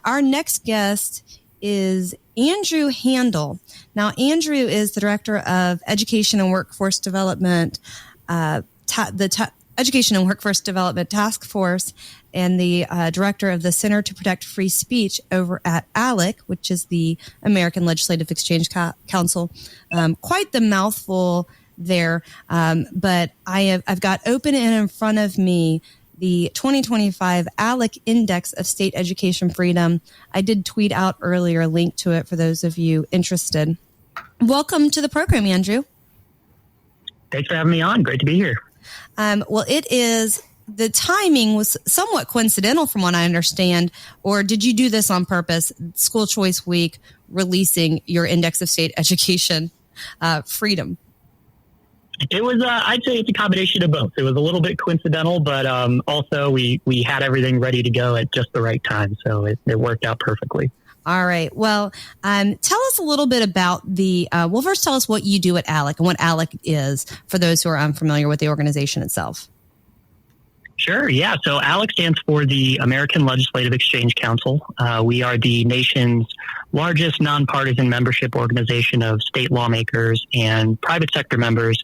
our next guest is Andrew Handel. Now, Andrew is the Director of Education and Workforce Development, Education and Workforce Development Task Force, and the Director of the Center to Protect Free Speech over at ALEC, which is the American Legislative Exchange Council. Quite the mouthful there, but I've got open and in front of me the 2025 ALEC Index of State Education Freedom. I did tweet out earlier a link to it for those of you interested. Welcome to the program, Andrew. Thanks for having me on. Great to be here. Well, the timing was somewhat coincidental from what I understand, or did you do this on purpose? School Choice Week releasing your Index of State Education Freedom. It was, I'd say it's a combination of both. It was a little bit coincidental, but also we had everything ready to go at just the right time. So it worked out perfectly. All right. Well, tell us a little bit about first tell us what you do at ALEC and what ALEC is for those who are unfamiliar with the organization itself. Sure. Yeah. So ALEC stands for the American Legislative Exchange Council. We are the nation's largest nonpartisan membership organization of state lawmakers and private sector members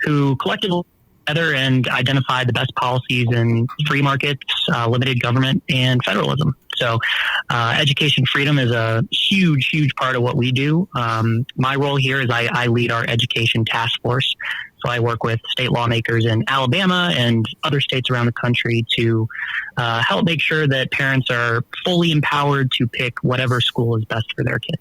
who collectively together and identify the best policies in free markets, limited government, and federalism. So education freedom is a huge, huge part of what we do. My role here is I lead our education task force. So I work with state lawmakers in Alabama and other states around the country to help make sure that parents are fully empowered to pick whatever school is best for their kid.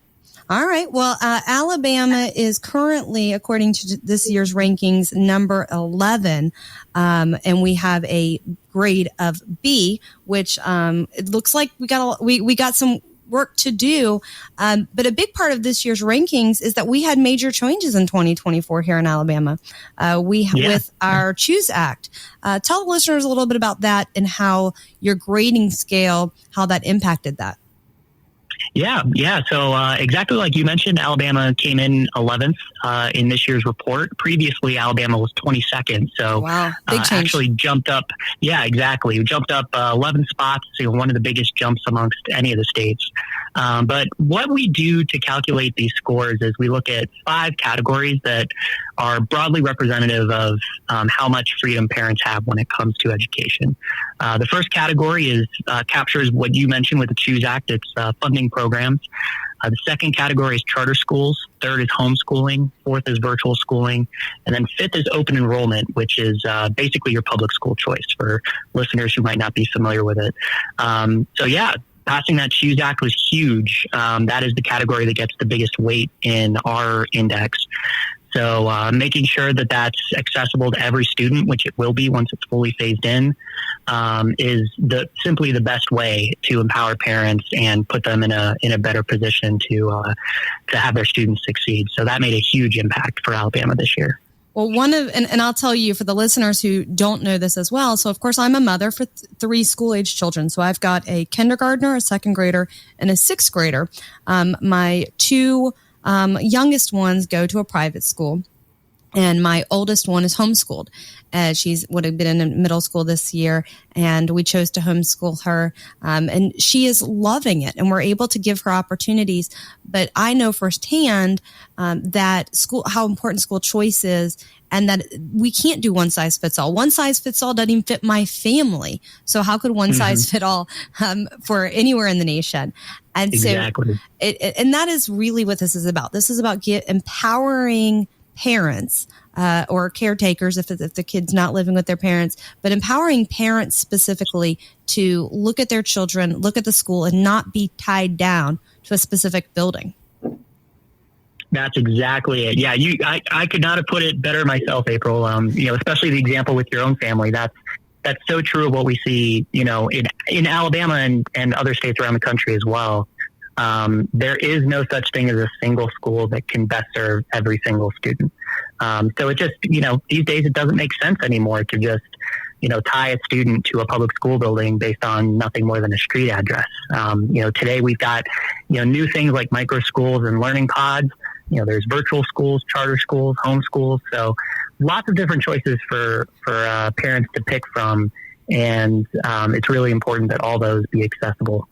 All right. Well, Alabama is currently, according to this year's rankings, number 11, and we have a grade of B, which it looks like we got some work to do. But a big part of this year's rankings is that we had major changes in 2024 here in Alabama. With our Choose Act. Tell the listeners a little bit about that and how your grading scale, how that impacted that. Yeah. So exactly like you mentioned, Alabama came in 11th in this year's report. Previously, Alabama was 22nd. So wow, big change. Actually jumped up. Yeah, exactly. We jumped up 11 spots. One of the biggest jumps amongst any of the states. But what we do to calculate these scores is we look at 5 categories that are broadly representative of how much freedom parents have when it comes to education. The first category captures what you mentioned with the Choose Act. It's funding programs. The second category is charter schools. Third is homeschooling. Fourth is virtual schooling. And then fifth is open enrollment, which is basically your public school choice for listeners who might not be familiar with it. Passing that Choose Act was huge. That is the category that gets the biggest weight in our index. So making sure that that's accessible to every student, which it will be once it's fully phased in, is simply the best way to empower parents and put them in a better position to have their students succeed. So that made a huge impact for Alabama this year. Well, and I'll tell you for the listeners who don't know this as well. So, of course, I'm a mother for 3 school-age children. So I've got a kindergartner, a second grader, and a 6th grader. My 2 youngest ones go to a private school, and my oldest one is homeschooled. She's would have been in middle school this year, and we chose to homeschool her. And she is loving it, and we're able to give her opportunities. But I know firsthand that how important school choice is, and that we can't do one size fits all. One size fits all doesn't even fit my family. So how could one size fit all for anywhere in the nation? And exactly. So, and that is really what this is about. This is about empowering parents or caretakers if the kid's not living with their parents, but empowering parents specifically to look at their children, look at the school, and not be tied down to a specific building. That's exactly it. Yeah, I could not have put it better myself, April. Especially the example with your own family. That's so true of what we see, in Alabama and other states around the country as well. There is no such thing as a single school that can best serve every single student. So it just, these days it doesn't make sense anymore to just, tie a student to a public school building based on nothing more than a street address. Today we've got, new things like micro schools and learning pods. There's virtual schools, charter schools, home schools. So lots of different choices for parents to pick from. And it's really important that all those be accessible.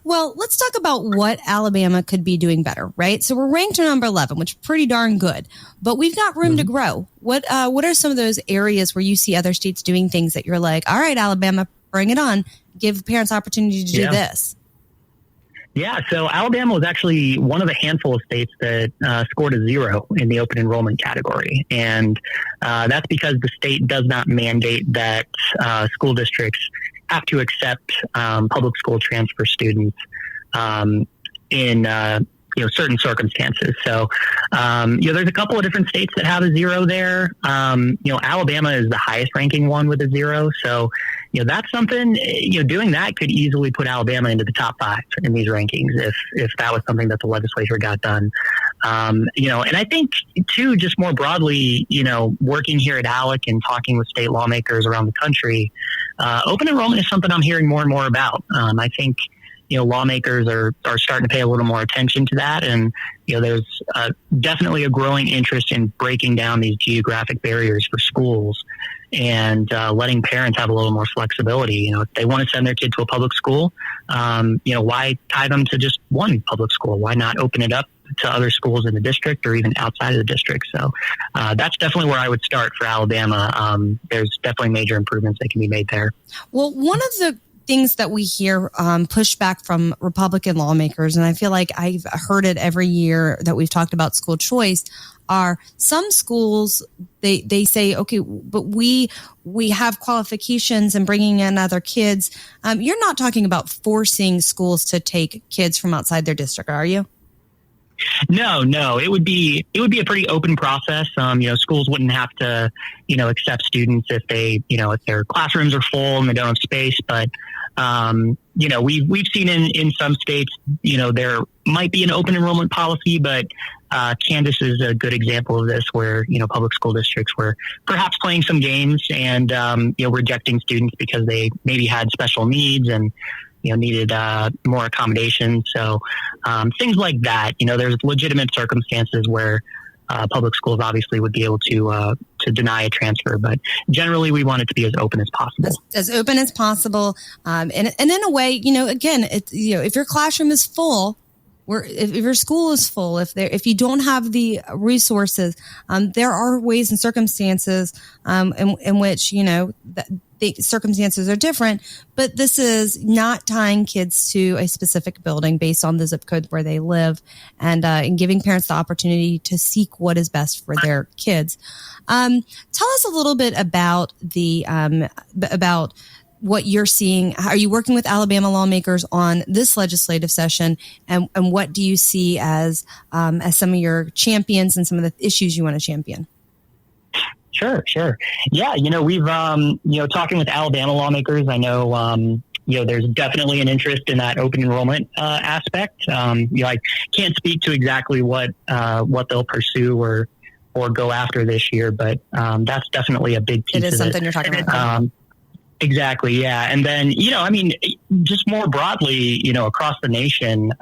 Well, let's talk about what Alabama could be doing better, right? So we're ranked number 11, which is pretty darn good, but we've got room to grow. What are some of those areas where you see other states doing things that you're like, all right, Alabama, bring it on. Give parents opportunity to do this. Yeah, so Alabama was actually one of the handful of states that scored a 0 in the open enrollment category. And that's because the state does not mandate that school districts have to accept public school transfer students in certain circumstances. So there's a couple of different states that have a 0 there. Alabama is the highest ranking one with a 0. So that's something, doing that could easily put Alabama into the top 5 in these rankings if that was something that the legislature got done. And I think too, just more broadly, working here at ALEC and talking with state lawmakers around the country, open enrollment is something I'm hearing more and more about. I think, lawmakers are starting to pay a little more attention to that. And, there's definitely a growing interest in breaking down these geographic barriers for schools and letting parents have a little more flexibility. If they want to send their kid to a public school, why tie them to just one public school? Why not open it up to other schools in the district or even outside of the district? So that's definitely where I would start for Alabama. There's definitely major improvements that can be made there. Well, one of the things that we hear pushback from Republican lawmakers, and I feel like I've heard it every year that we've talked about school choice, are some schools, they say, okay, but we have qualifications and bringing in other kids. You're not talking about forcing schools to take kids from outside their district, are you? No, it would be a pretty open process. Schools wouldn't have to, accept students if if their classrooms are full and they don't have space. But, we've seen in some states, there might be an open enrollment policy, but Kansas is a good example of this where, public school districts were perhaps playing some games and, rejecting students because they maybe had special needs and, needed more accommodation. So things like that, there's legitimate circumstances where public schools obviously would be able to deny a transfer, but generally we want it to be as open as possible. As open as possible. And in a way, again, if your classroom is full, if your school is full, if you don't have the resources, there are ways and circumstances in which the circumstances are different, but this is not tying kids to a specific building based on the zip code where they live, and giving parents the opportunity to seek what is best for their kids. Tell us a little bit about about what you're seeing. Are you working with Alabama lawmakers on this legislative session, and what do you see as some of your champions and some of the issues you want to champion? Sure. Yeah, we've, talking with Alabama lawmakers, I know, there's definitely an interest in that open enrollment aspect. I can't speak to exactly what they'll pursue or go after this year, but that's definitely a big piece of it. It is something you're talking about. Exactly. Yeah. And then, just more broadly, across the nation,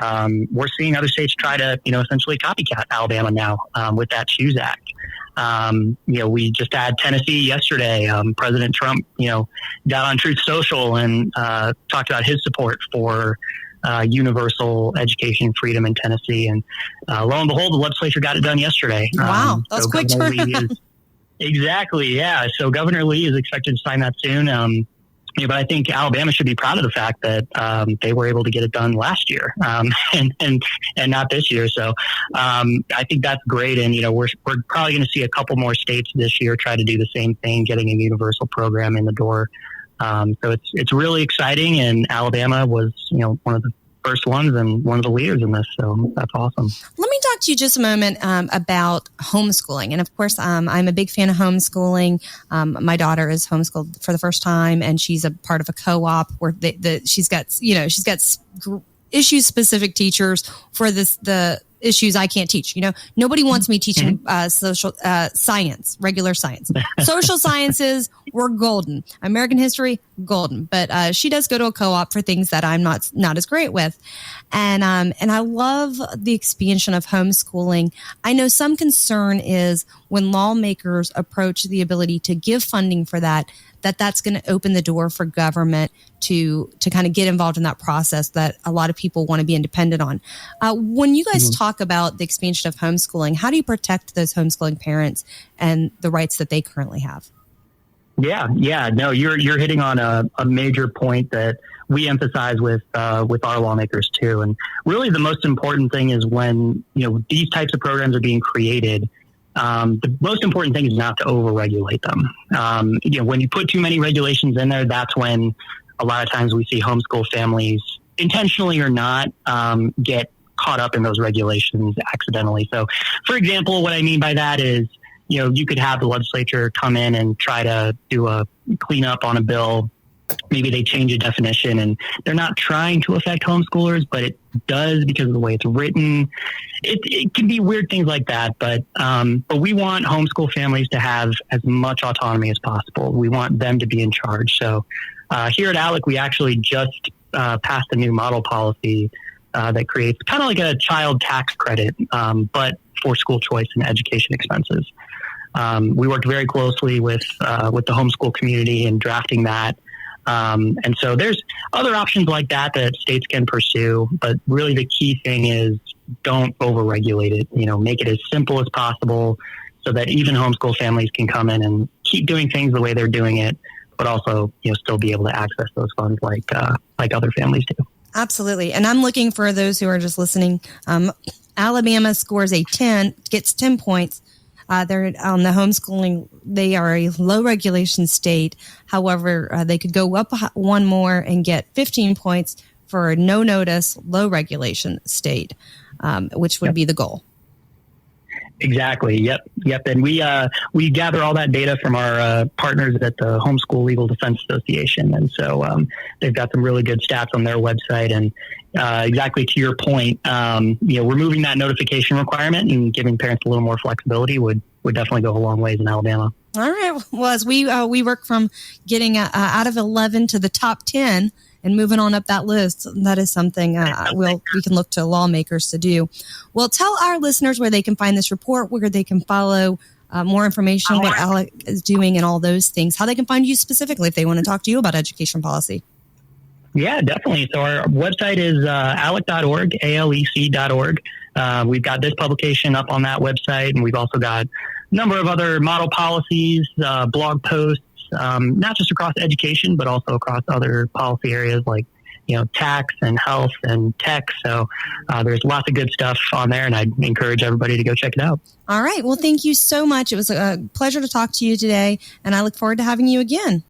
we're seeing other states try to, essentially copycat Alabama now with that CHOOSE Act. We just had Tennessee yesterday. President Trump, got on Truth Social and talked about his support for universal education freedom in Tennessee. And lo and behold, the legislature got it done yesterday. Wow, that's quick turn. Exactly. Yeah. So Governor Lee is expected to sign that soon. But I think Alabama should be proud of the fact that they were able to get it done last year and not this year. So I think that's great. And, we're probably going to see a couple more states this year try to do the same thing, getting a universal program in the door. So it's really exciting. And Alabama was, one of the first ones and one of the leaders in this. So that's awesome. Let me talk to you just a moment about homeschooling. And of course, I'm a big fan of homeschooling. My daughter is homeschooled for the first time, and she's a part of a co-op where she's got issue specific teachers for the issues I can't teach. Nobody wants me teaching social science, regular science. Social sciences, we're golden. American history, golden. But she does go to a co-op for things that I'm not as great with. And I love the expansion of homeschooling. I know some concern is when lawmakers approach the ability to give funding for that's going to open the door for government to kind of get involved in that process that a lot of people want to be independent on. When you guys talk about the expansion of homeschooling, how do you protect those homeschooling parents and the rights that they currently have? Yeah. No, you're hitting on a major point that we emphasize with our lawmakers too. And really the most important thing is when, these types of programs are being created, the most important thing is not to overregulate them. When you put too many regulations in there, that's when a lot of times we see homeschool families, intentionally or not, get caught up in those regulations accidentally. So, for example, what I mean by that is, you could have the legislature come in and try to do a cleanup on a bill. Maybe they change a definition and they're not trying to affect homeschoolers, but it does because of the way it's written. It can be weird things like that, but we want homeschool families to have as much autonomy as possible. We want them to be in charge. So here at ALEC, we actually just passed a new model policy that creates kind of like a child tax credit, but for school choice and education expenses. We worked very closely with the homeschool community in drafting that. And so there's other options like that states can pursue, but really the key thing is don't overregulate it, make it as simple as possible so that even homeschool families can come in and keep doing things the way they're doing it, but also, still be able to access those funds like other families do. Absolutely. And I'm looking for those who are just listening. Alabama scores gets 10 points. They're on the homeschooling. They are a low regulation state. However, they could go up one more and get 15 points for a no notice, low regulation state, which would be the goal. Exactly. Yep. And we gather all that data from our partners at the Homeschool Legal Defense Association, and so they've got some really good stats on their website. And exactly to your point, removing that notification requirement and giving parents a little more flexibility would definitely go a long ways in Alabama. All right. Well, as we work from getting out of 11 to the top 10. And moving on up that list, that is something we can look to lawmakers to do. Well, tell our listeners where they can find this report, where they can follow more information, what ALEC is doing and all those things, how they can find you specifically if they want to talk to you about education policy. Yeah, definitely. So our website is alec.org, ALEC.org. We've got this publication up on that website, and we've also got a number of other model policies, blog posts, not just across education, but also across other policy areas like, tax and health and tech. So there's lots of good stuff on there, and I'd encourage everybody to go check it out. All right. Well, thank you so much. It was a pleasure to talk to you today, and I look forward to having you again.